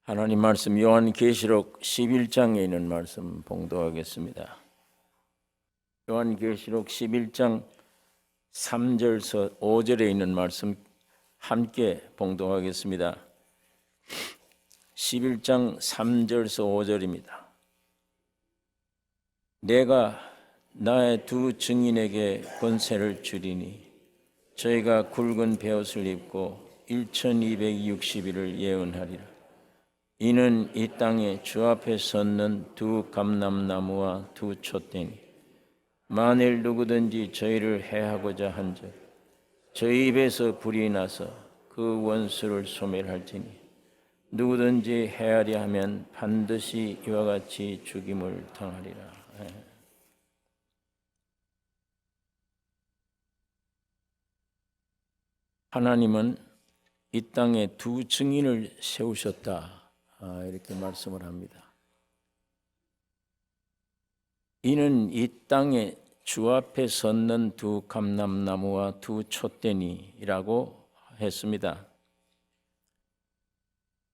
하나님 말씀 요한계시록 11장에 있는 말씀 봉독하겠습니다. 요한계시록 11장 3절에서 5절에 있는 말씀 함께 봉독하겠습니다. 11장 3절에서 5절입니다. 내가 나의 두 증인에게 권세를 주리니 저희가 굵은 베옷을 입고 1260일을 예언하리라. 이는 이 땅에 주 앞에 섰는 두 감람나무와 두 촛대니 만일 누구든지 저희를 해하고자 한즉 저희 입에서 불이 나서 그 원수를 소멸할지니 누구든지 해하려 하면 반드시 이와 같이 죽임을 당하리라. 하나님은 이 땅에 두 증인을 세우셨다. 이렇게 말씀을 합니다. 이는 이 땅에 주 앞에 섰는 두 감람나무와 두 촛대니라고 했습니다.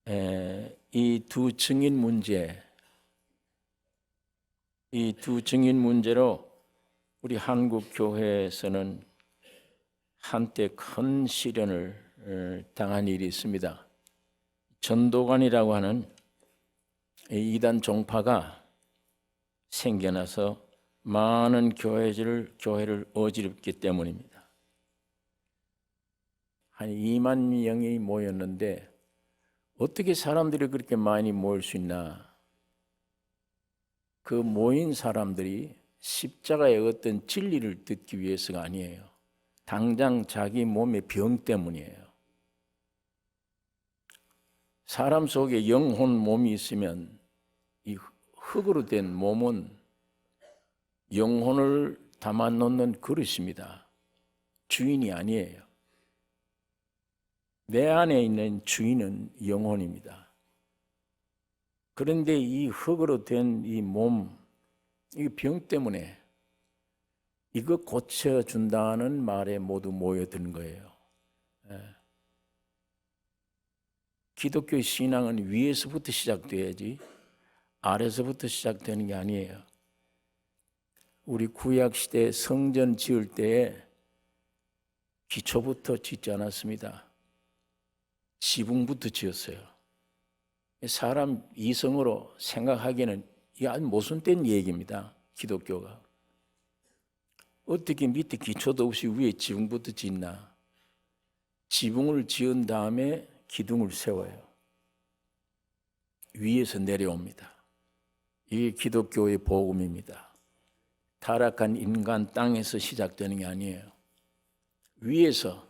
이 두 증인 문제, 이 두 증인 문제로 우리 한국 교회에서는 한때 큰 시련을 당한 일이 있습니다. 전도관이라고 하는 이단 종파가 생겨나서 많은 교회를 어지럽기 때문입니다. 한 2만 명이 모였는데 어떻게 사람들이 그렇게 많이 모일 수 있나? 그 모인 사람들이 십자가의 어떤 진리를 듣기 위해서가 아니에요. 당장 자기 몸의 병 때문이에요. 사람 속에 영혼 몸이 있으면 이 흙으로 된 몸은 영혼을 담아놓는 그릇입니다. 주인이 아니에요. 내 안에 있는 주인은 영혼입니다. 그런데 이 흙으로 된 이 몸, 이 병 때문에 이거 고쳐준다는 말에 모두 모여든 거예요. 기독교의 신앙은 위에서부터 시작돼야지 아래서부터 시작되는 게 아니에요. 우리 구약시대 성전 지을 때에 기초부터 짓지 않았습니다. 지붕부터 지었어요. 사람 이성으로 생각하기에는 이게 아주 모순된 얘기입니다. 기독교가. 어떻게 밑에 기초도 없이 위에 지붕부터 짓나? 지붕을 지은 다음에 기둥을 세워요. 위에서 내려옵니다. 이게 기독교의 복음입니다. 타락한 인간 땅에서 시작되는 게 아니에요. 위에서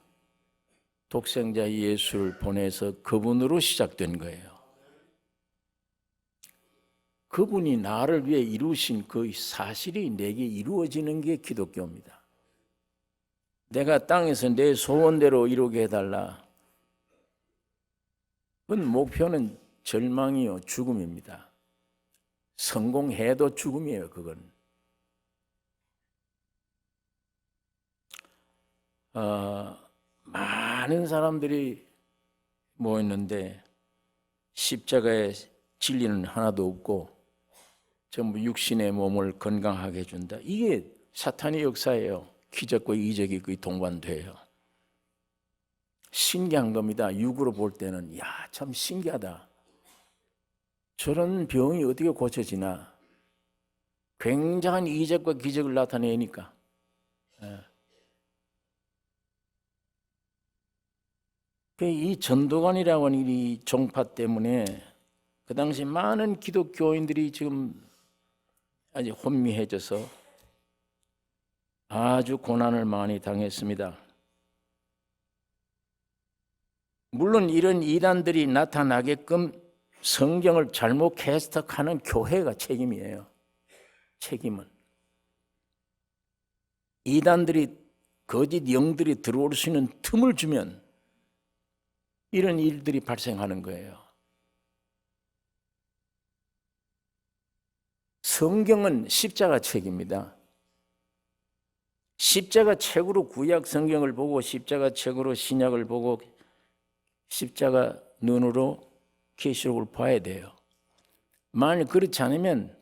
독생자 예수를 보내서 그분으로 시작된 거예요. 그분이 나를 위해 이루신 그 사실이 내게 이루어지는 게 기독교입니다. 내가 땅에서 내 소원대로 이루게 해달라. 그 목표는 절망이요, 죽음입니다. 성공해도 죽음이에요, 그건. 많은 사람들이 모였는데 십자가의 진리는 하나도 없고 전부 육신의 몸을 건강하게 해준다. 이게 사탄의 역사예요. 기적과 이적이 거의 동반돼요. 신기한 겁니다. 육으로 볼 때는 참 신기하다. 저런 병이 어떻게 고쳐지나. 굉장한 이적과 기적을 나타내니까. 이 전도관이라고 하는 이 종파 때문에 그 당시 많은 기독교인들이 지금 아주 혼미해져서 아주 고난을 많이 당했습니다. 물론 이런 이단들이 나타나게끔 성경을 잘못 해석하는 교회가 책임이에요. 책임은. 이단들이 거짓 영들이 들어올 수 있는 틈을 주면 이런 일들이 발생하는 거예요. 성경은 십자가 책입니다. 십자가 책으로 구약 성경을 보고 십자가 책으로 신약을 보고 십자가 눈으로 계시록을 봐야 돼요. 만약 그렇지 않으면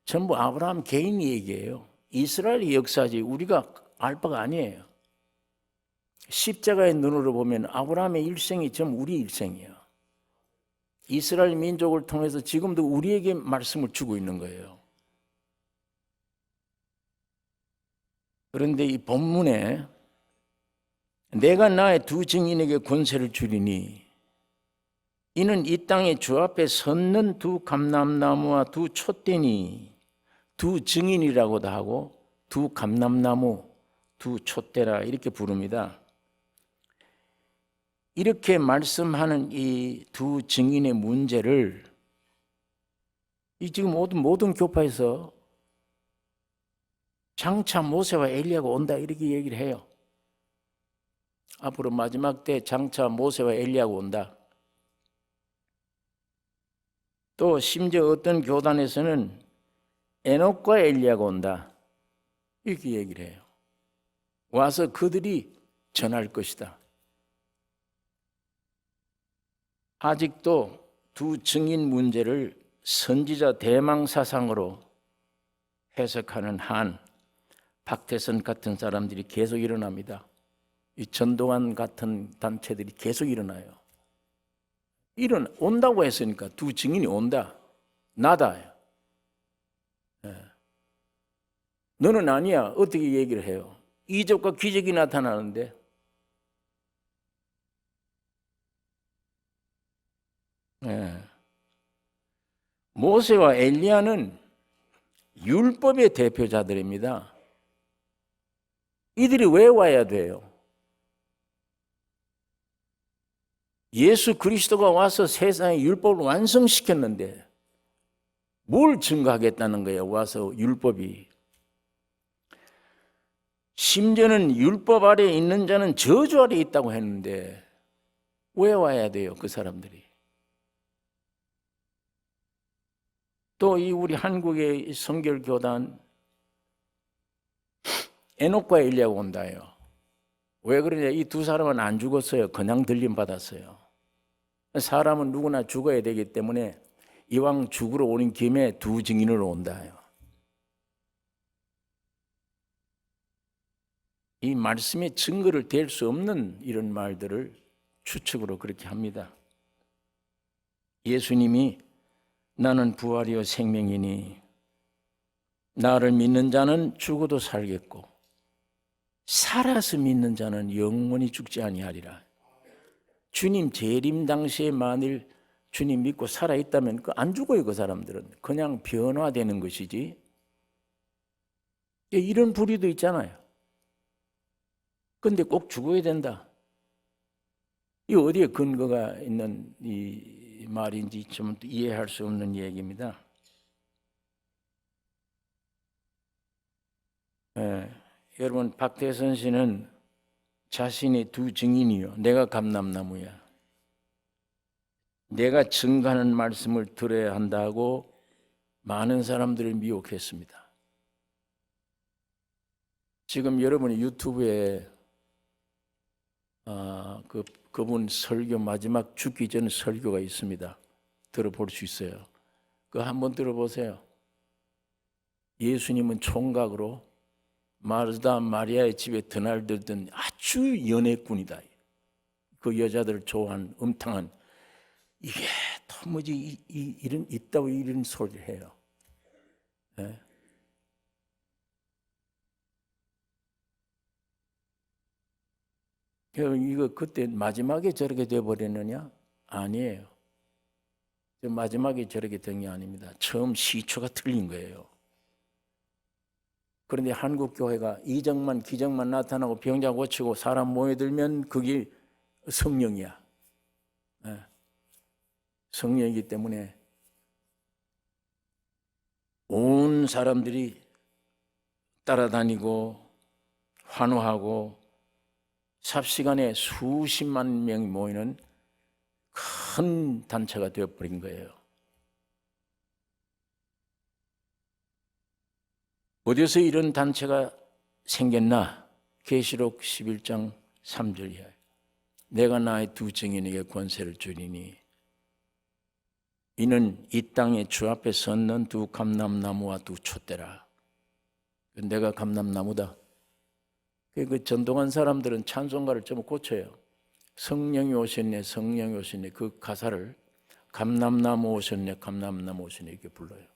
전부 아브라함 개인 얘기예요. 이스라엘의 역사지 우리가 알 바가 아니에요. 십자가의 눈으로 보면 아브라함의 일생이 전부 우리 일생이에요. 이스라엘 민족을 통해서 지금도 우리에게 말씀을 주고 있는 거예요. 그런데 이 본문에 내가 나의 두 증인에게 권세를 주리니 이는 이 땅에 주 앞에 섰는 두 감람나무와 두 촛대니 두 증인이라고도 하고 두 감람나무 두 촛대라 이렇게 부릅니다. 이렇게 말씀하는 이 두 증인의 문제를 이 지금 모든 교파에서 장차 모세와 엘리야가 온다 이렇게 얘기를 해요. 앞으로 마지막 때 장차 모세와 엘리야가 온다. 또 심지어 어떤 교단에서는 에녹과 엘리야가 온다 이렇게 얘기를 해요. 와서 그들이 전할 것이다. 아직도 두 증인 문제를 선지자 대망사상으로 해석하는 한 박태선 같은 사람들이 계속 일어납니다. 이 전도관 같은 단체들이 계속 일어나요. 온다고 했으니까 두 증인이 온다. 나다. 너는 아니야. 어떻게 얘기를 해요? 이적과 기적이 나타나는데 모세와 엘리야는 율법의 대표자들입니다. 이들이 왜 와야 돼요? 예수 그리스도가 와서 세상의 율법을 완성시켰는데 뭘 증거하겠다는 거예요? 와서 율법이. 심지어는 율법 아래 있는 자는 저주 아래 있다고 했는데 왜 와야 돼요? 그 사람들이. 또 이 우리 한국의 성결교단 에녹과 엘리야가 온다요. 왜 그러냐? 이 두 사람은 안 죽었어요. 그냥 들림 받았어요. 사람은 누구나 죽어야 되기 때문에 이왕 죽으러 오는 김에 두 증인으로 온다요. 이 말씀의 증거를 댈 수 없는 이런 말들을 추측으로 그렇게 합니다. 예수님이 나는 부활이요 생명이니 나를 믿는 자는 죽어도 살겠고 살아서 믿는 자는 영원히 죽지 아니하리라. 주님 재림 당시에 만일 주님 믿고 살아있다면 안 죽어요. 그 사람들은 그냥 변화되는 것이지. 이런 부류도 있잖아요. 근데 꼭 죽어야 된다. 이 어디에 근거가 있는 이 말인지 좀 이해할 수 없는 얘기입니다. 여러분 박태선 씨는 자신이 두 증인이요. 내가 감람나무야. 내가 증거하는 말씀을 들어야 한다고 많은 사람들을 미혹했습니다. 지금 여러분이 유튜브에 그분 설교 마지막 죽기 전 설교가 있습니다. 들어볼 수 있어요. 그거 한번 들어보세요. 예수님은 총각으로 마르다 마리아의 집에 드날들던 아주 연애꾼이다. 그 여자들을 좋아하는 음탕한 이게 도무지 이런 있다고 이런 소리를 해요. 네? 이거 그때 마지막에 저렇게 돼버렸느냐? 아니에요. 마지막에 저렇게 된 게 아닙니다. 처음 시초가 틀린 거예요. 그런데 한국 교회가 이적만 기적만 나타나고 병자 고치고 사람 모여들면 그게 성령이야. 네. 성령이기 때문에 온 사람들이 따라다니고 환호하고 삽시간에 수십만 명이 모이는 큰 단체가 되어버린 거예요. 어디서 이런 단체가 생겼나? 계시록 11장 3절이야. 내가 나의 두 증인에게 권세를 주리니 이는 이 땅에 주 앞에 섰는 두 감람나무와 두 촛대라. 내가 감람나무다. 그 전동한 사람들은 찬송가를 좀 고쳐요. 성령이 오셨네, 성령이 오셨네. 그 가사를 감람나무 오셨네, 감람나무 오셨네 이렇게 불러요.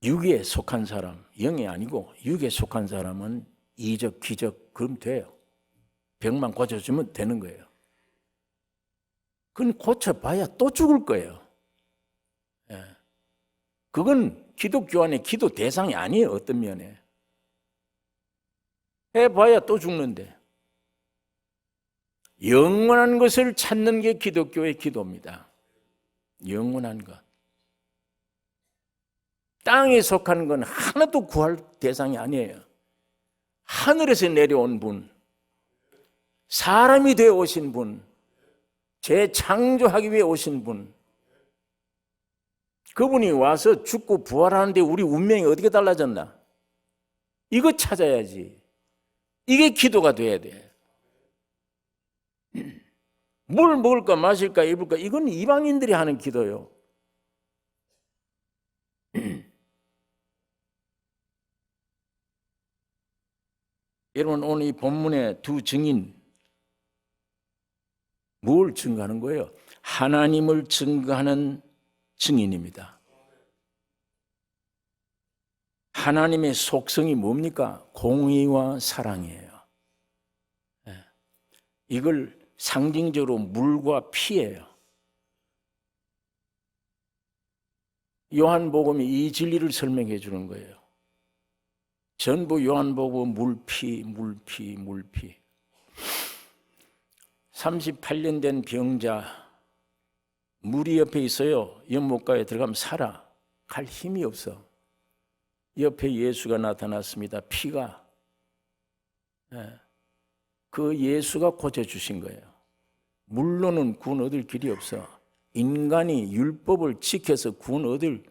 육에 속한 사람, 영이 아니고 육에 속한 사람은 이적, 기적 그럼 돼요. 병만 고쳐주면 되는 거예요. 그건 고쳐봐야 또 죽을 거예요. 예. 그건 기독교 안에 기도 대상이 아니에요. 어떤 면에. 해봐야 또 죽는데. 영원한 것을 찾는 게 기독교의 기도입니다. 영원한 것. 땅에 속한 건 하나도 구할 대상이 아니에요. 하늘에서 내려온 분, 사람이 되어 오신 분, 재창조하기 위해 오신 분, 그분이 와서 죽고 부활하는데 우리 운명이 어떻게 달라졌나? 이거 찾아야지. 이게 기도가 돼야 돼. 뭘 먹을까 마실까 입을까 이건 이방인들이 하는 기도요. 여러분 오늘 이 본문의 두 증인 뭘 증거하는 거예요? 하나님을 증거하는 증인입니다. 하나님의 속성이 뭡니까? 공의와 사랑이에요. 이걸 상징적으로 물과 피예요. 요한복음이 이 진리를 설명해 주는 거예요. 전부 요한복음 물피, 물피, 물피. 38년 된 병자, 물이 옆에 있어요. 연못가에 들어가면 살아. 갈 힘이 없어. 옆에 예수가 나타났습니다. 피가. 그 예수가 고쳐주신 거예요. 물로는 구원 얻을 길이 없어. 인간이 율법을 지켜서 구원 얻을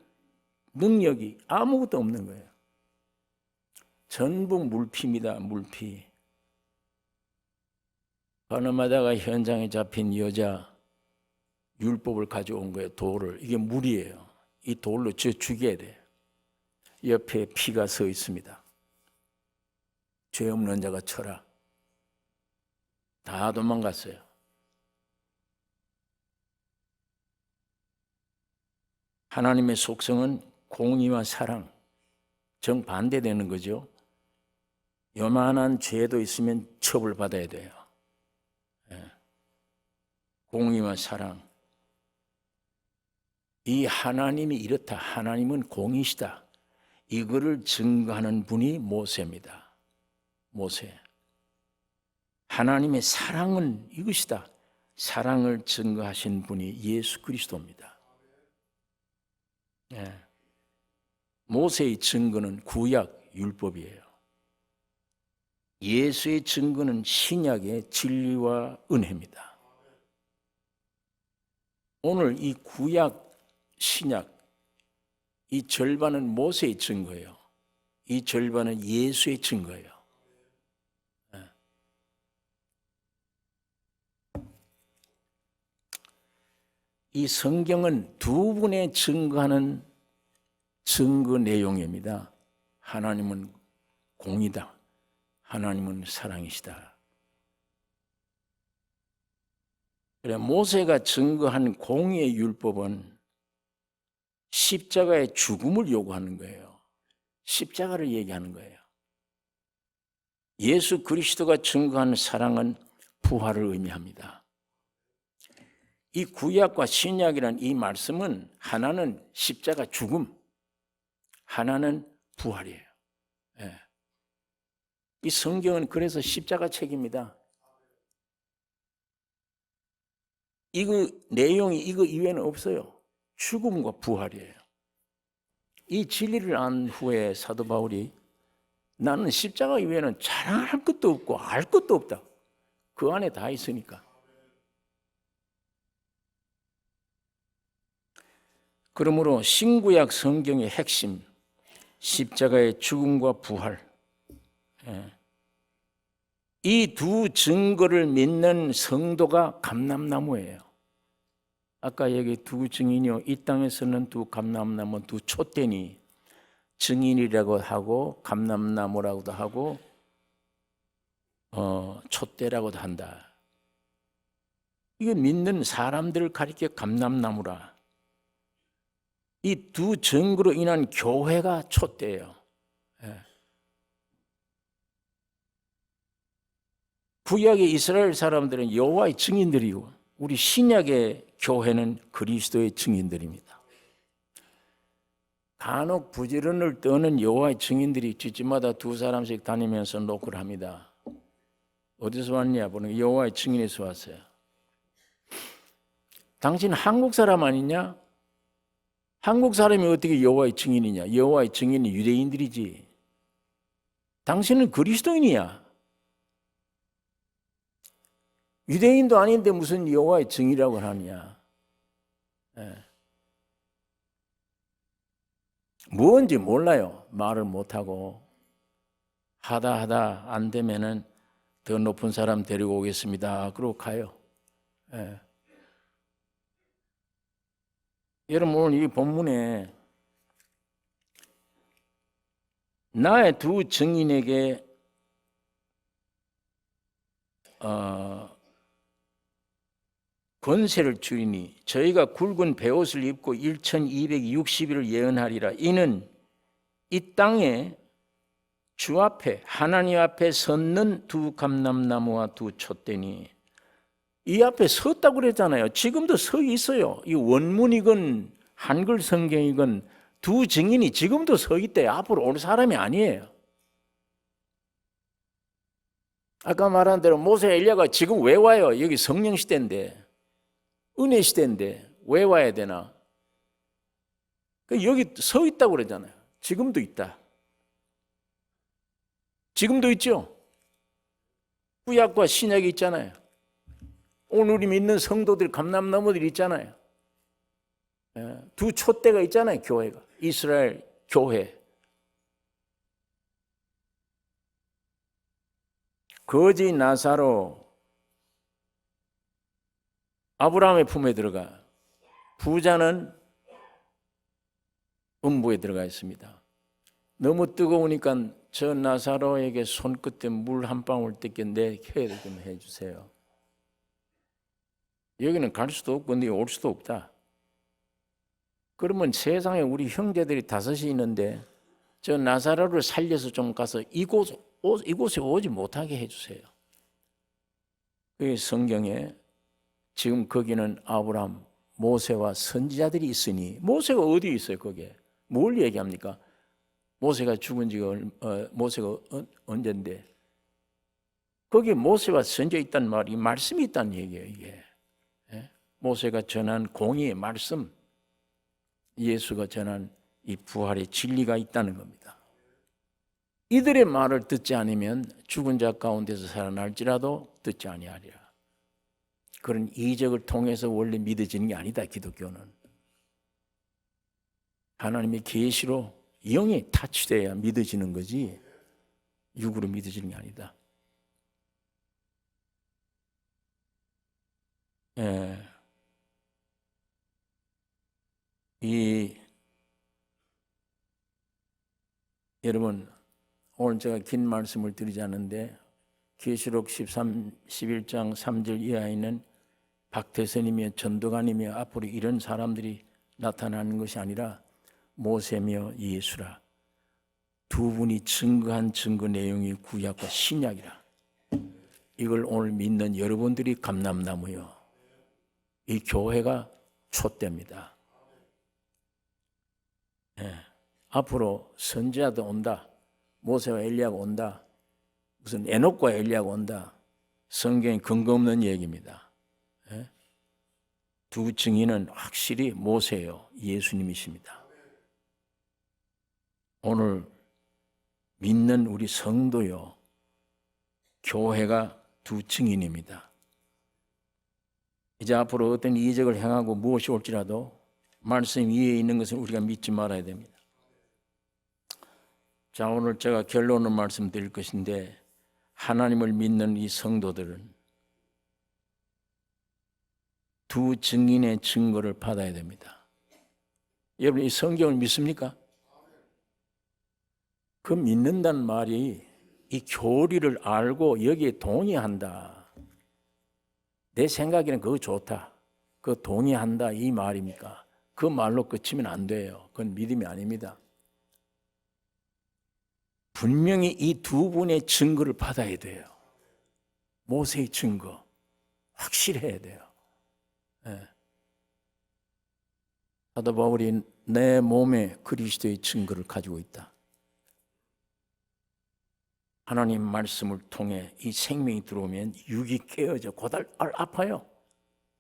능력이 아무것도 없는 거예요. 전부 물피입니다. 물피. 바나마다가 현장에 잡힌 여자 율법을 가져온 거예요. 돌을. 이게 물이에요. 이 돌로 죽여야 돼. 옆에 피가 서 있습니다. 죄 없는 자가 쳐라. 다 도망갔어요. 하나님의 속성은 공의와 사랑, 정반대되는 거죠. 요만한 죄도 있으면 처벌받아야 돼요. 공의와 사랑. 이 하나님이 이렇다. 하나님은 공의시다. 이거를 증거하는 분이 모세입니다. 모세. 하나님의 사랑은 이것이다. 사랑을 증거하신 분이 예수 그리스도입니다. 모세의 증거는 구약 율법이에요. 예수의 증거는 신약의 진리와 은혜입니다. 오늘 이 구약, 신약, 이 절반은 모세의 증거예요. 이 절반은 예수의 증거예요. 이 성경은 두 분의 증거하는 증거 내용입니다. 하나님은 공이다. 하나님은 사랑이시다. 그래 모세가 증거한 공의의 율법은 십자가의 죽음을 요구하는 거예요. 십자가를 얘기하는 거예요. 예수 그리스도가 증거한 사랑은 부활을 의미합니다. 이 구약과 신약이라는 이 말씀은 하나는 십자가 죽음, 하나는 부활이에요. 이 성경은 그래서 십자가 책입니다. 이거 내용이 이거 이외에는 없어요. 죽음과 부활이에요. 이 진리를 안 후에 사도 바울이 나는 십자가 이외에는 자랑할 것도 없고 알 것도 없다. 그 안에 다 있으니까. 그러므로 신구약 성경의 핵심, 십자가의 죽음과 부활, 이 두 증거를 믿는 성도가 감람나무예요. 아까 여기 두 증인이요, 이 땅에서는 두 감람나무, 두 촛대니 증인이라고 하고 감람나무라고도 하고 촛대라고도 한다. 이거 믿는 사람들을 가리켜 감람나무라. 이 두 증거로 인한 교회가 촛대예요. 구약의 이스라엘 사람들은 여호와의 증인들이고 우리 신약의 교회는 그리스도의 증인들입니다. 간혹 부지런을 떠는 여호와의 증인들이 집집마다 두 사람씩 다니면서 노크를 합니다. 어디서 왔냐 보는 여호와의 증인에서 왔어요. 당신 한국 사람 아니냐? 한국 사람이 어떻게 여호와의 증인이냐? 여호와의 증인이 유대인들이지. 당신은 그리스도인이야. 유대인도 아닌데 무슨 여호와의 증인이라고 하느냐? 뭔지 몰라요. 말을 못하고 하다 안 되면은 더 높은 사람 데리고 오겠습니다. 그러고 가요. 여러분 오늘 이 본문에 나의 두 증인에게 권세를 주리니 저희가 굵은 베옷을 입고 1260일을 예언하리라. 이는 이 땅에 주 앞에 하나님 앞에 섰는 두 감람나무와 두 촛대니 이 앞에 섰다고 그랬잖아요. 지금도 서 있어요. 이 원문이건 한글 성경이건 두 증인이 지금도 서 있대. 앞으로 올 사람이 아니에요. 아까 말한 대로 모세 엘리야가 지금 왜 와요? 여기 성령 시대인데 은혜 시대인데 왜 와야 되나? 여기 서 있다고 그러잖아요. 지금도 있다. 지금도 있죠. 구약과 신약이 있잖아요. 오늘 우리 믿는 성도들 감람나무들이 있잖아요. 두 촛대가 있잖아요. 교회가 이스라엘 교회. 거지 나사로 아브라함의 품에 들어가 부자는 음부에 들어가 있습니다. 너무 뜨거우니까 저 나사로에게 손끝에 물 한 방울 뜯겨 내 혀를 좀 해주세요. 여기는 갈 수도 없고 네 올 수도 없다. 그러면 세상에 우리 형제들이 다섯이 있는데 저 나사로를 살려서 좀 가서 이곳에 오지 못하게 해주세요. 그 성경에 지금 거기는 아브라함, 모세와 선지자들이 있으니 모세가 어디 있어요? 거기에 뭘 얘기합니까? 모세가 죽은 지가 모세가 언젠데 거기에 모세와 선지자 있다는 말이 말씀이 있다는 얘기예요. 이게 모세가 전한 공의의 말씀, 예수가 전한 이 부활의 진리가 있다는 겁니다. 이들의 말을 듣지 않으면 죽은 자 가운데서 살아날지라도 듣지 아니하리라. 그런 이적을 통해서 원래 믿어지는 게 아니다. 기독교는 하나님의 계시로 영이 타치돼야 믿어지는 거지 육으로 믿어지는 게 아니다. 여러분 오늘 제가 긴 말씀을 드리지 않는데 계시록 11장 3절 이하에 있는 박태선이며 전도관이며 앞으로 이런 사람들이 나타나는 것이 아니라 모세며 예수라. 두 분이 증거한 증거 내용이 구약과 신약이라. 이걸 오늘 믿는 여러분들이 감람나무요. 이 교회가 촛대입니다. 앞으로 선지자도 온다. 모세와 엘리야가 온다. 무슨 에녹과 엘리야가 온다. 성경에 근거 없는 얘기입니다. 두 증인은 확실히 모세요. 예수님이십니다. 오늘 믿는 우리 성도요. 교회가 두 증인입니다. 이제 앞으로 어떤 이적을 행하고 무엇이 올지라도 말씀 위에 있는 것을 우리가 믿지 말아야 됩니다. 자, 오늘 제가 결론을 말씀드릴 것인데, 하나님을 믿는 이 성도들은 두 증인의 증거를 받아야 됩니다. 여러분, 이 성경을 믿습니까? 그 믿는다는 말이 이 교리를 알고 여기에 동의한다. 내 생각에는 그거 좋다. 그거 동의한다 이 말입니까? 그 말로 그치면 안 돼요. 그건 믿음이 아닙니다. 분명히 이 두 분의 증거를 받아야 돼요. 모세의 증거 확실해야 돼요. 네. 사도 바울이 내 몸에 그리스도의 증거를 가지고 있다. 하나님 말씀을 통해 이 생명이 들어오면 육이 깨어져 고달 아파요.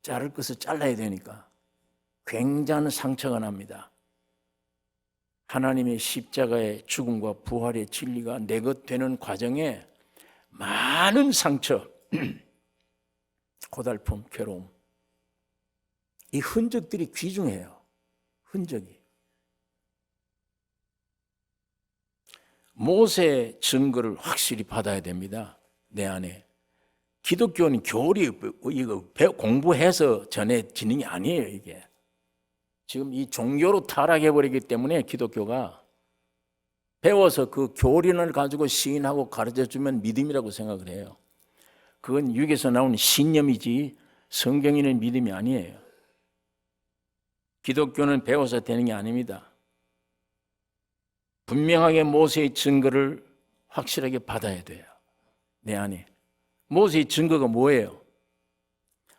자를 것을 잘라야 되니까 굉장한 상처가 납니다. 하나님의 십자가의 죽음과 부활의 진리가 내 것 되는 과정에 많은 상처, 고달픔, 괴로움, 이 흔적들이 귀중해요. 흔적이. 모세의 증거를 확실히 받아야 됩니다. 내 안에. 기독교는 교리 이거 공부해서 전해지는 게 아니에요. 이게 지금 이 종교로 타락해 버리기 때문에 기독교가 배워서 그 교리를 가지고 시인하고 가르쳐주면 믿음이라고 생각을 해요. 그건 육에서 나온 신념이지 성경인의 믿음이 아니에요. 기독교는 배워서 되는 게 아닙니다. 분명하게 모세의 증거를 확실하게 받아야 돼요. 내 안에. 모세의 증거가 뭐예요?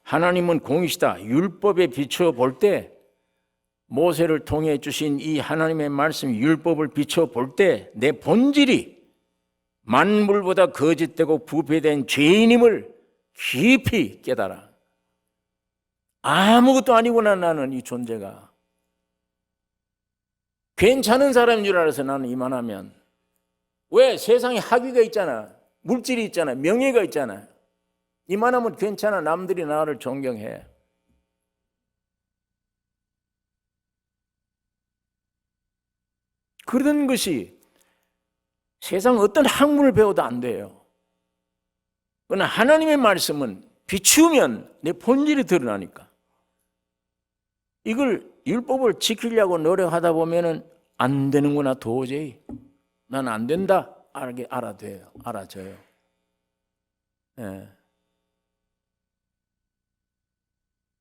하나님은 공이시다. 율법에 비추어 볼 때, 모세를 통해 주신 이 하나님의 말씀 율법을 비추어 볼 때 내 본질이 만물보다 거짓되고 부패된 죄인임을 깊이 깨달아. 아무것도 아니구나 나는 이 존재가. 괜찮은 사람인 줄 알아서 나는 이만하면. 왜? 세상에 학위가 있잖아. 물질이 있잖아. 명예가 있잖아. 이만하면 괜찮아. 남들이 나를 존경해. 그런 것이 세상 어떤 학문을 배워도 안 돼요. 그러나 하나님의 말씀은 비추면 내 본질이 드러나니까. 이걸 율법을 지키려고 노력하다 보면은 안 되는구나 도저히. 난 안 된다. 알아져요. 예.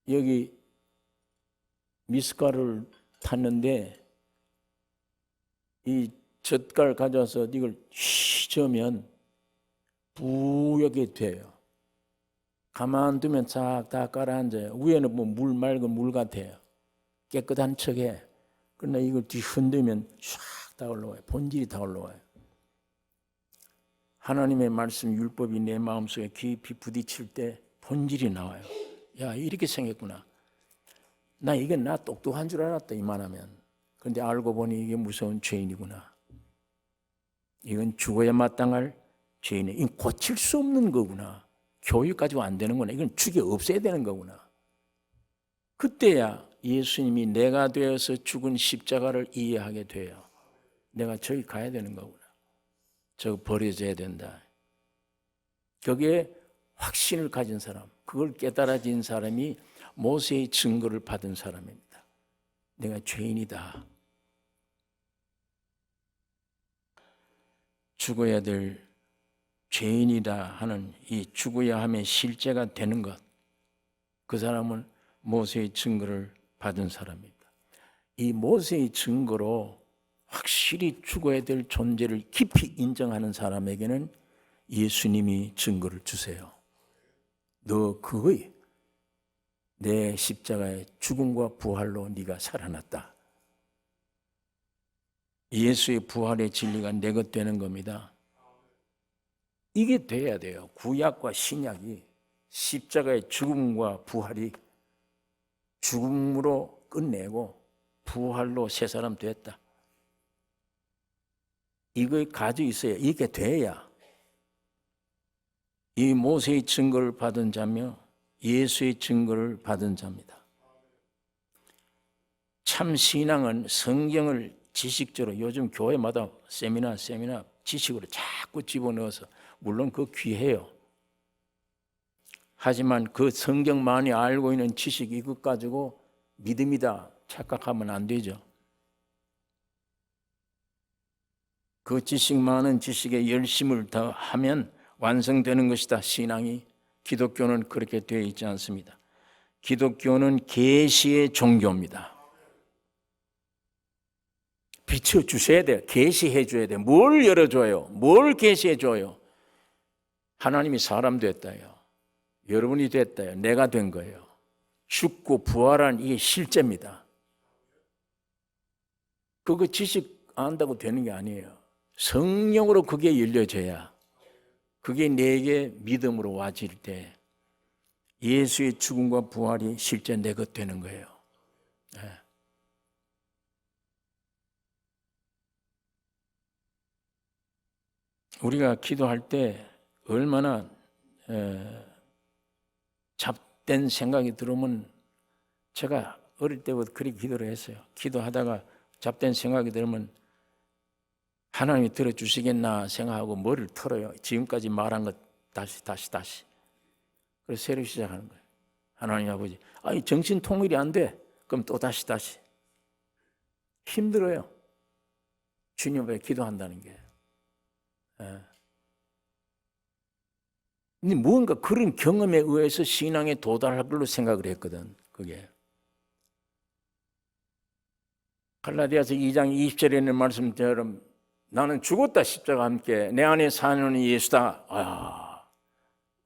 여기 미숫가루를 탔는데 이 젓갈 가져와서 이걸 휘저으면 뿌옇게 돼요. 가만두면 싹 다 가라앉아요. 위에는 뭐 물 맑은 물 같아요. 깨끗한 척에. 그러나 이걸 뒤흔들면 쫙 다 올라와요. 본질이 다 올라와요. 하나님의 말씀 율법이 내 마음속에 깊이 부딪힐 때 본질이 나와요. 야, 이렇게 생겼구나. 나 똑똑한 줄 알았다 이만하면. 그런데 알고 보니 이게 무서운 죄인이구나. 이건 죽어야 마땅할 죄인이. 이건 고칠 수 없는 거구나. 교육 가지고 안 되는 거구나. 이건 죽여 없애야 되는 거구나. 그때야 예수님이 내가 되어서 죽은 십자가를 이해하게 돼요. 내가 저기 가야 되는 거구나. 저거 버려져야 된다. 거기에 확신을 가진 사람, 그걸 깨달아진 사람이 모세의 증거를 받은 사람입니다. 내가 죄인이다. 죽어야 될 죄인이다 하는 이 죽어야 함의 실제가 되는 것, 그 사람은 모세의 증거를 받은 사람입니다. 이 모세의 증거로 확실히 죽어야 될 존재를 깊이 인정하는 사람에게는 예수님이 증거를 주세요. 너 그의 내 십자가의 죽음과 부활로 네가 살아났다. 예수의 부활의 진리가 내 것 되는 겁니다. 이게 돼야 돼요. 구약과 신약이 십자가의 죽음과 부활이 죽음으로 끝내고 부활로 새 사람 됐다. 이걸 가지고 있어야, 이게 돼야 이 모세의 증거를 받은 자며 예수의 증거를 받은 자입니다. 참 신앙은 성경을 지식적으로 요즘 교회마다 세미나 지식으로 자꾸 집어넣어서 물론 그거 귀해요. 하지만 그 성경만이 알고 있는 지식 이것 가지고 믿음이다 착각하면 안 되죠. 그 지식 많은 지식에 열심을 더하면 완성되는 것이다. 신앙이. 기독교는 그렇게 되어 있지 않습니다. 기독교는 계시의 종교입니다. 비춰주셔야 돼요. 계시해 줘야 돼요. 뭘 열어줘요? 뭘 계시해 줘요? 하나님이 사람 됐다요. 여러분이 됐다요. 내가 된 거예요. 죽고 부활한 이게 실제입니다. 그거 지식 안다고 되는 게 아니에요. 성령으로 그게 열려져야 그게 내게 믿음으로 와질 때 예수의 죽음과 부활이 실제 내 것 되는 거예요. 네. 우리가 기도할 때 얼마나 잡된 생각이 들으면, 제가 어릴 때부터 그렇게 기도를 했어요. 기도하다가 잡된 생각이 들으면 하나님이 들어주시겠나 생각하고 머리를 털어요. 지금까지 말한 것 다시 그래서 새로 시작하는 거예요. 하나님 아버지, 아니 정신 통일이 안 돼. 그럼 또 다시 힘들어요. 주님 앞에 기도한다는 게. 근데 뭔가 그런 경험에 의해서 신앙에 도달할 걸로 생각을 했거든. 그게 갈라디아서 2장 20절에 있는 말씀처럼 나는 죽었다 십자가 함께 내 안에 사는 예수다.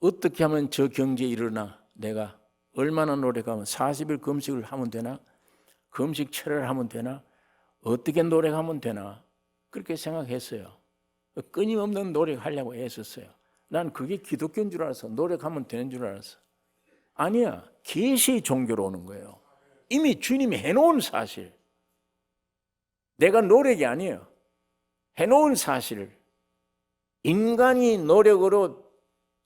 어떻게 하면 저 경지에 이르나? 내가 얼마나 노력하면 40일 금식을 하면 되나? 금식 철회를 하면 되나? 어떻게 노력하면 되나? 그렇게 생각했어요. 끊임없는 노력하려고 애썼어요. 난 그게 기독교인 줄 알았어. 노력하면 되는 줄 알았어. 아니야. 계시의 종교로 오는 거예요. 이미 주님이 해놓은 사실. 내가 노력이 아니에요. 해놓은 사실을 인간이 노력으로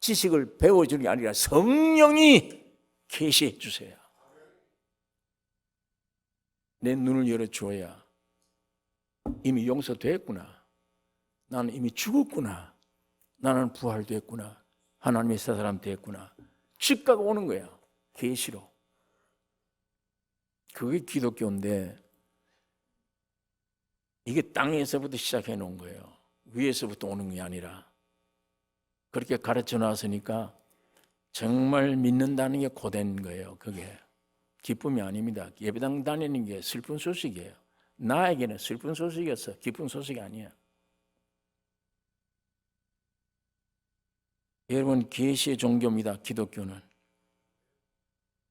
지식을 배워주는 게 아니라 성령이 계시해 주세요. 내 눈을 열어줘야 이미 용서됐구나. 나는 이미 죽었구나. 나는 부활됐구나. 하나님의 새 사람 됐구나. 즉각 오는 거야. 계시로. 그게 기독교인데 이게 땅에서부터 시작해 놓은 거예요. 위에서부터 오는 게 아니라. 그렇게 가르쳐 놨으니까 정말 믿는다는 게 고된 거예요. 그게 기쁨이 아닙니다. 예배당 다니는 게 슬픈 소식이에요. 나에게는 슬픈 소식이었어. 기쁜 소식이 아니야. 여러분, 계시의 종교입니다. 기독교는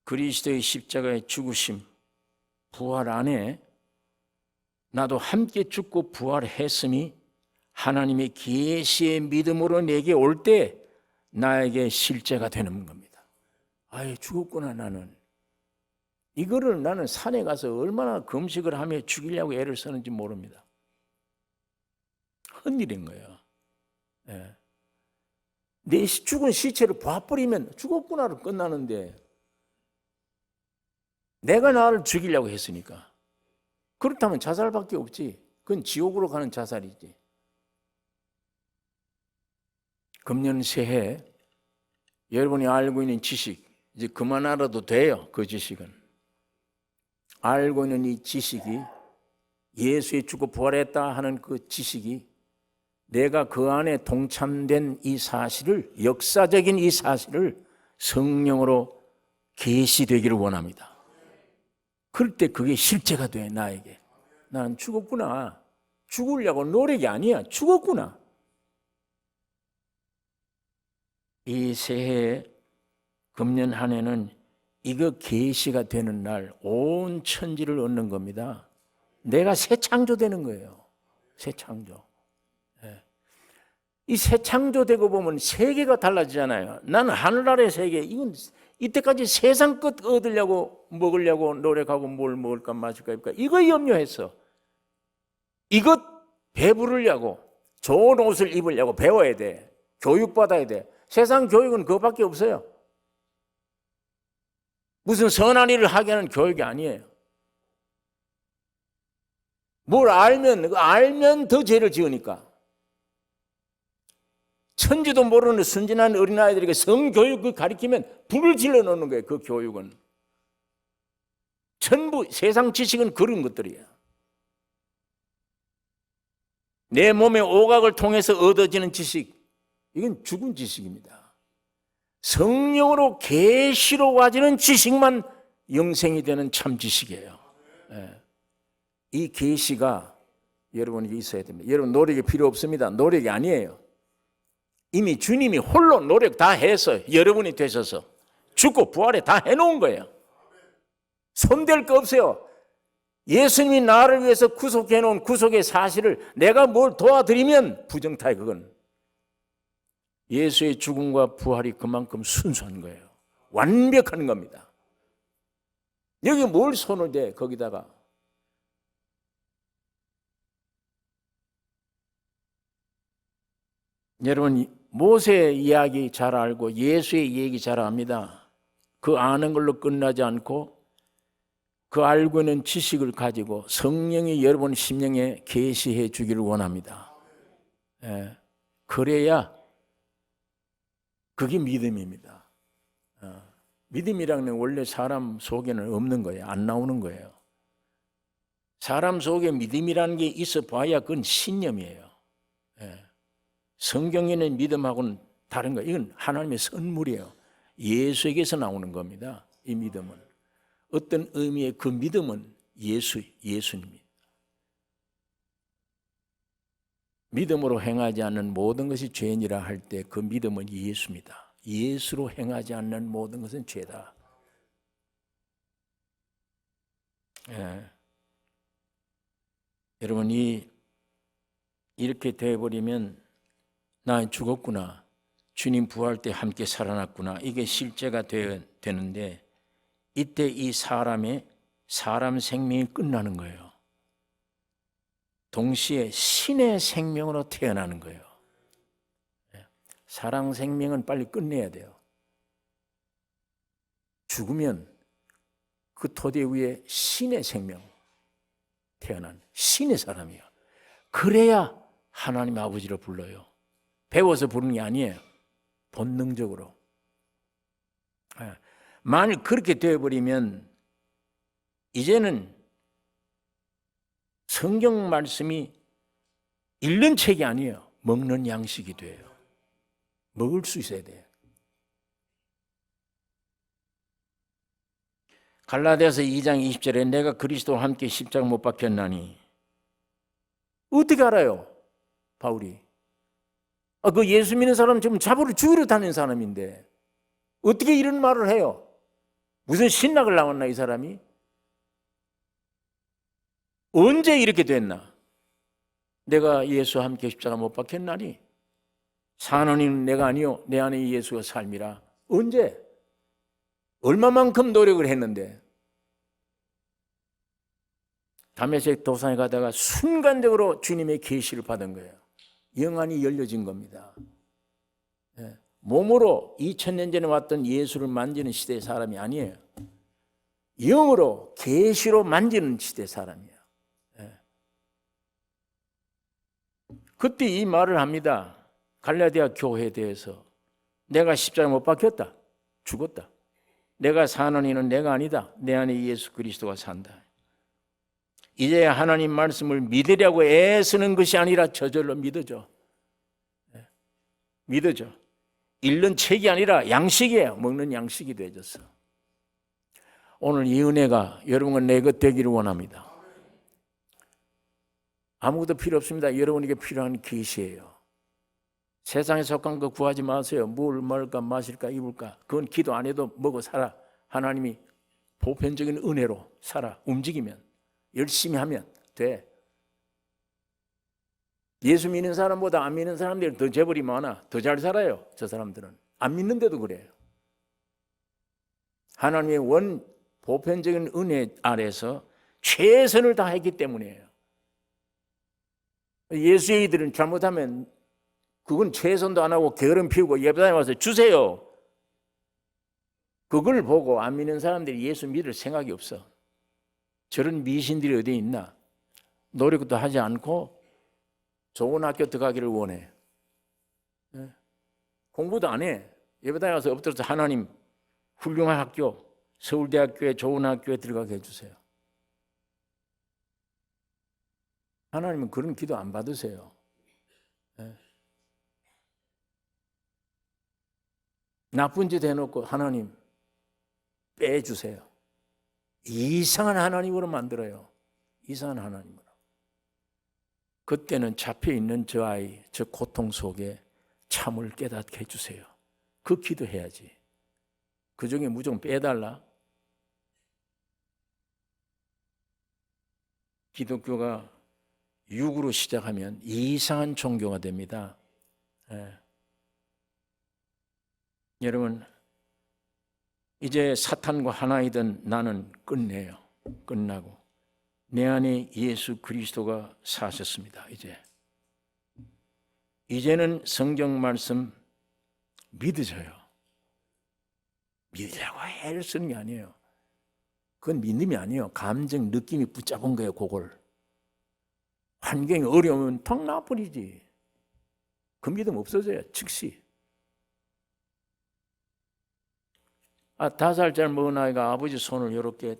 그리스도의 십자가의 죽으심, 부활 안에 나도 함께 죽고 부활했음이 하나님의 계시의 믿음으로 내게 올 때 나에게 실제가 되는 겁니다. 아예 죽었구나 나는. 이거를 나는 산에 가서 얼마나 금식을 하며 죽이려고 애를 쓰는지 모릅니다. 헛일인 거예요. 네. 내 죽은 시체를 봐버리면 죽었구나로 끝나는데 내가 나를 죽이려고 했으니까. 그렇다면 자살밖에 없지. 그건 지옥으로 가는 자살이지. 금년 새해 여러분이 알고 있는 지식 이제 그만 알아도 돼요. 그 지식은 알고 있는 이 지식이 예수의 죽고 부활했다 하는 그 지식이 내가 그 안에 동참된 이 사실을, 역사적인 이 사실을 성령으로 계시되기를 원합니다. 그럴 때 그게 실제가 돼. 나에게 난 죽었구나. 죽으려고 노력이 아니야. 죽었구나. 이 새해 금년 한 해는 이거 계시가 되는 날 온 천지를 얻는 겁니다. 내가 새 창조되는 거예요. 새 창조. 이 새 창조되고 보면 세계가 달라지잖아요. 나는 하늘 아래 세계, 이건 이때까지 세상 것 얻으려고 먹으려고 노력하고 뭘 먹을까 마실까 입까 이거 염려했어. 이것 배부르려고 좋은 옷을 입으려고 배워야 돼. 교육받아야 돼. 세상 교육은 그거밖에 없어요. 무슨 선한 일을 하게 하는 교육이 아니에요. 뭘 알면 더 죄를 지으니까. 천지도 모르는 순진한 어린아이들에게 성교육을 가르치면 불을 질러 넣는 거예요. 그 교육은. 전부 세상 지식은 그런 것들이에요. 내 몸의 오각을 통해서 얻어지는 지식, 이건 죽은 지식입니다. 성령으로 계시로 와지는 지식만 영생이 되는 참 지식이에요. 이 계시가 여러분에게 있어야 됩니다. 여러분 노력이 필요 없습니다. 노력이 아니에요. 이미 주님이 홀로 노력 다 해서 여러분이 되셔서 죽고 부활에 다 해놓은 거예요. 손댈 거 없어요. 예수님이 나를 위해서 구속해놓은 구속의 사실을 내가 뭘 도와드리면 부정타의 그건. 예수의 죽음과 부활이 그만큼 순수한 거예요. 완벽한 겁니다. 여기 뭘 손을 대 거기다가. 여러분 모세 이야기 잘 알고 예수의 얘기 잘 압니다. 그 아는 걸로 끝나지 않고 그 알고 있는 지식을 가지고 성령이 여러분 심령에 계시해 주기를 원합니다. 그래야 그게 믿음입니다. 믿음이라는 건 원래 사람 속에는 없는 거예요. 안 나오는 거예요. 사람 속에 믿음이라는 게 있어 봐야 그건 신념이에요. 성경에는 믿음하고는 다른 거예요. 이건 하나님의 선물이에요. 예수에게서 나오는 겁니다. 이 믿음은. 어떤 의미의 그 믿음은 예수님입니다. 믿음으로 행하지 않는 모든 것이 죄니라 할 때 그 믿음은 예수입니다. 예수로 행하지 않는 모든 것은 죄다. 여러분이 이렇게 돼버리면 나 죽었구나. 주님 부활 때 함께 살아났구나. 이게 실제가 되는데 이때 이 사람 생명이 끝나는 거예요. 동시에 신의 생명으로 태어나는 거예요. 사람 생명은 빨리 끝내야 돼요. 죽으면 그 토대 위에 신의 생명 태어난 신의 사람이에요. 그래야 하나님 아버지를 불러요. 배워서 부르는 게 아니에요. 본능적으로. 만일 그렇게 되어버리면 이제는 성경 말씀이 읽는 책이 아니에요. 먹는 양식이 돼요. 먹을 수 있어야 돼요. 갈라디아서 2장 20절에 내가 그리스도와 함께 십자가 못 박혔나니 어떻게 알아요? 바울이. 그 예수 믿는 사람 지금 잡으러 죽이러 다니는 사람인데 어떻게 이런 말을 해요? 무슨 신학을 나왔나 이 사람이? 언제 이렇게 됐나? 내가 예수와 함께 십자가 못 박혔나니 사는 이는 내가 아니요 내 안에 예수가 삶이라. 언제? 얼마만큼 노력을 했는데 다메섹 도상에 가다가 순간적으로 주님의 계시를 받은 거예요. 영안이 열려진 겁니다. 몸으로 2000년 전에 왔던 예수를 만지는 시대의 사람이 아니에요. 영으로 계시로 만지는 시대의 사람이에요. 그때 이 말을 합니다. 갈라디아 교회에 대해서 내가 십자가에 못 박혔다. 죽었다. 내가 사는 이는 내가 아니다. 내 안에 예수 그리스도가 산다. 이제야 하나님 말씀을 믿으려고 애쓰는 것이 아니라 저절로 믿어져. 믿어져. 읽는 책이 아니라 양식이에요. 먹는 양식이 되어졌어. 오늘 이 은혜가 여러분과 내 것 되기를 원합니다. 아무것도 필요 없습니다. 여러분에게 필요한 계시예요. 세상에 속한 거 구하지 마세요. 뭘 먹을까 마실까 입을까. 그건 기도 안 해도 먹어 살아. 하나님이 보편적인 은혜로 살아. 움직이면 열심히 하면 돼. 예수 믿는 사람보다 안 믿는 사람들이 더 재벌이 많아. 더 잘 살아요. 저 사람들은. 안 믿는데도 그래요. 하나님의 보편적인 은혜 아래서 최선을 다했기 때문이에요. 예수의 이들은 잘못하면 그건 최선도 안 하고 게으름 피우고 예배당에 와서 주세요. 그걸 보고 안 믿는 사람들이 예수 믿을 생각이 없어. 저런 미신들이 어디 있나? 노력도 하지 않고 좋은 학교 들어가기를 원해. 공부도 안 해. 예배당에 가서 엎드려서 하나님 훌륭한 학교, 서울대학교에 좋은 학교에 들어가게 해주세요. 하나님은 그런 기도 안 받으세요. 나쁜 짓 해놓고 하나님 빼주세요. 이상한 하나님으로 만들어요. 이상한 하나님으로. 그때는 잡혀있는 저 아이, 저 고통 속에 참을 깨닫게 해주세요. 그 기도해야지. 그 중에 무조건 빼달라. 기독교가 육으로 시작하면 이상한 종교가 됩니다. 여러분, 이제 사탄과 하나이든 나는 끝내요. 끝나고 내 안에 예수 그리스도가 사셨습니다. 이제는 성경 말씀 믿으셔요. 믿으라고 애를 쓰는 게 아니에요. 그건 믿음이 아니에요. 감정, 느낌이 붙잡은 거예요. 그걸. 환경이 어려우면 팍 나버리지. 그 믿음 없어져요. 즉시. 5살짜리 먹은 아이가 아버지 손을 이렇게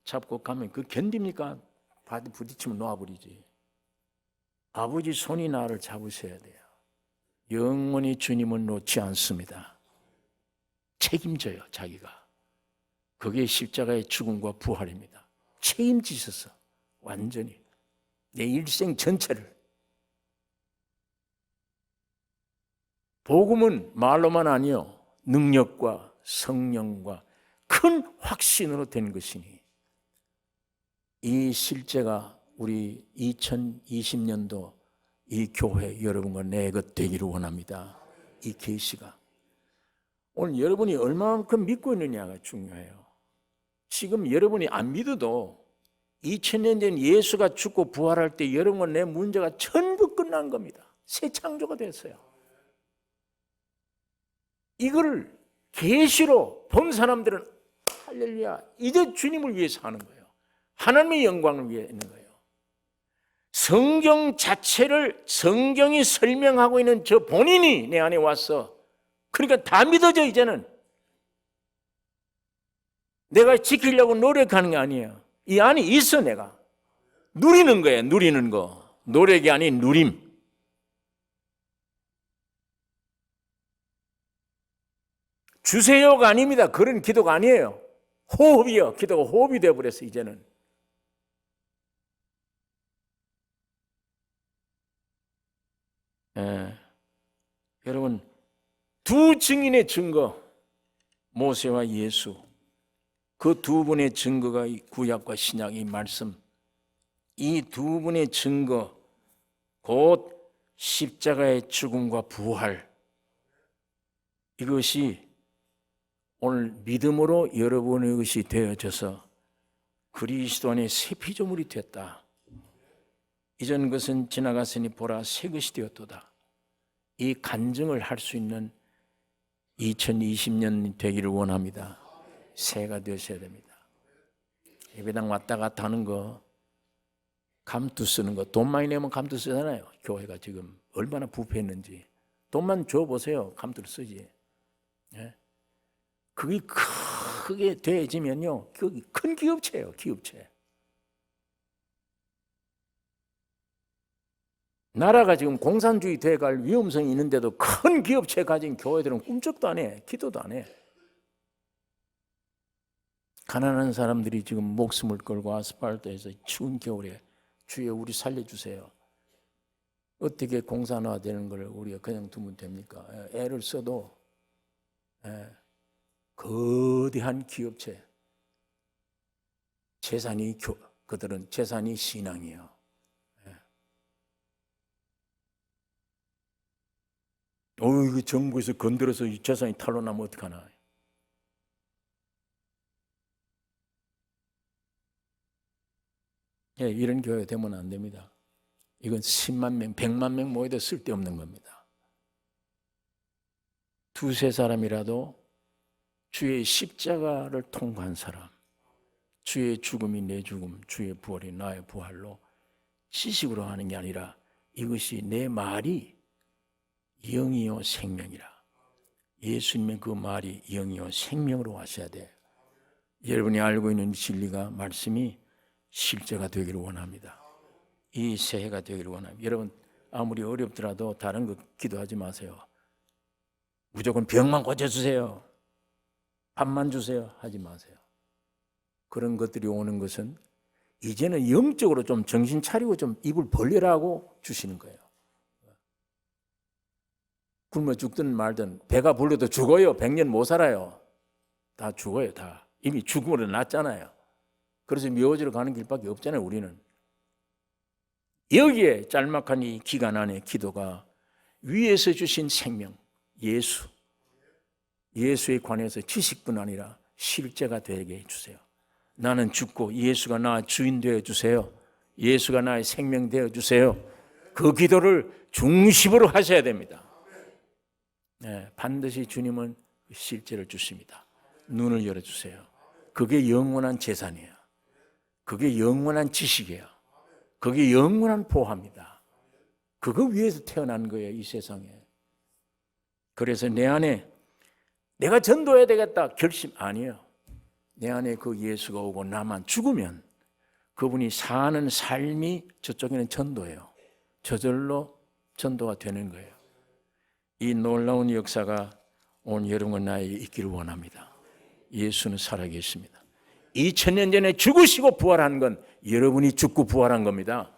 잡고 가면 그 견딥니까? 바디 부딪히면 놓아버리지. 아버지 손이 나를 잡으셔야 돼요. 영원히 주님은 놓지 않습니다. 책임져요, 자기가. 그게 십자가의 죽음과 부활입니다. 책임지셔서 완전히 내 일생 전체를. 복음은 말로만 아니요, 능력과 성령과 큰 확신으로 된 것이니 이 실제가 우리 2020년도 이 교회 여러분과 내 것 되기를 원합니다. 이 계시가 오늘 여러분이 얼마만큼 믿고 있느냐가 중요해요. 지금 여러분이 안 믿어도 2000년 전 예수가 죽고 부활할 때 여러분과 내 문제가 전부 끝난 겁니다. 새 창조가 됐어요. 이거를 계시로 본 사람들은 할렐루야, 이제 주님을 위해서 하는 거예요. 하나님의 영광을 위해 있는 거예요. 성경 자체를 성경이 설명하고 있는 저 본인이 내 안에 왔어. 그러니까 다 믿어져. 이제는 내가 지키려고 노력하는 게 아니에요. 이 안에 있어. 내가 누리는 거예요. 누리는 거. 노력이 아닌 누림. 주세요가 아닙니다. 그런 기도가 아니에요. 호흡이요. 기도가 호흡이 되어버렸어. 이제는. 여러분, 두 증인의 증거, 모세와 예수, 그 두 분의 증거가 구약과 신약의 말씀, 이 두 분의 증거, 곧 십자가의 죽음과 부활, 이것이 오늘 믿음으로 여러분의 것이 되어져서 그리스도 안에 새 피조물이 됐다. 이전 것은 지나갔으니 보라 새 것이 되었도다. 이 간증을 할 수 있는 2020년 되기를 원합니다. 새해가 되셔야 됩니다. 예배당 왔다 갔다 하는 거, 감투 쓰는 거, 돈 많이 내면 감투 쓰잖아요. 교회가 지금 얼마나 부패했는지. 돈만 줘보세요. 감투를 쓰지. 그게 크게 돼지면요, 그게 큰 기업체예요. 기업체. 나라가 지금 공산주의 돼갈 위험성이 있는데도 큰 기업체 가진 교회들은 꿈쩍도 안 해. 기도도 안 해. 가난한 사람들이 지금 목숨을 걸고 아스팔트에서 추운 겨울에 주여 우리 살려주세요. 어떻게 공산화되는 걸 우리가 그냥 두면 됩니까? 애를 써도 거대한 기업체, 재산이 그들은 재산이 신앙이에요. 이거 정부에서 건드려서 이 재산이 탄로나면 어떡하나. 이런 교회 되면 안 됩니다. 이건 10만 명, 100만 명 모여도 쓸데없는 겁니다. 두세 사람이라도 주의 십자가를 통과한 사람, 주의 죽음이 내 죽음, 주의 부활이 나의 부활로 지식으로 하는 게 아니라 이것이 내 말이 영이요 생명이라. 예수님의 그 말이 영이요 생명으로 하셔야 돼. 여러분이 알고 있는 진리가 말씀이 실제가 되기를 원합니다. 이 새해가 되기를 원합니다. 여러분 아무리 어렵더라도 다른 거 기도하지 마세요. 무조건 병만 고쳐주세요. 밥만 주세요. 하지 마세요. 그런 것들이 오는 것은 이제는 영적으로 좀 정신 차리고 좀 입을 벌리라고 주시는 거예요. 굶어 죽든 말든 배가 불러도 죽어요. 100년 못 살아요. 다 죽어요. 다. 이미 죽음으로 났잖아요. 그래서 묘지로 가는 길밖에 없잖아요. 우리는. 여기에 짤막한 이 기간 안에 기도가 위에서 주신 생명, 예수에 관해서 지식뿐 아니라 실제가 되게 해주세요. 나는 죽고 예수가 나 주인 되어주세요. 예수가 나의 생명 되어주세요. 그 기도를 중심으로 하셔야 됩니다. 네, 반드시 주님은 실제를 주십니다. 눈을 열어주세요. 그게 영원한 재산이에요. 그게 영원한 지식이에요. 그게 영원한 보화입니다. 그거 위해서 태어난 거예요, 이 세상에. 그래서 내 안에 내가 전도해야 되겠다 결심 아니에요. 내 안에 그 예수가 오고 나만 죽으면 그분이 사는 삶이 저쪽에는 전도예요. 저절로 전도가 되는 거예요. 이 놀라운 역사가 오늘 여러분과 나에게 있기를 원합니다. 예수는 살아계십니다. 2000년 전에 죽으시고 부활한 건 여러분이 죽고 부활한 겁니다.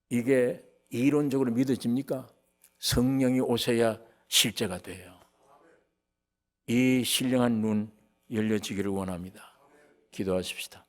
이게 이론적으로 믿어집니까? 성령이 오셔야 실제가 돼요. 이 신령한 눈 열려지기를 원합니다. 기도하십시다.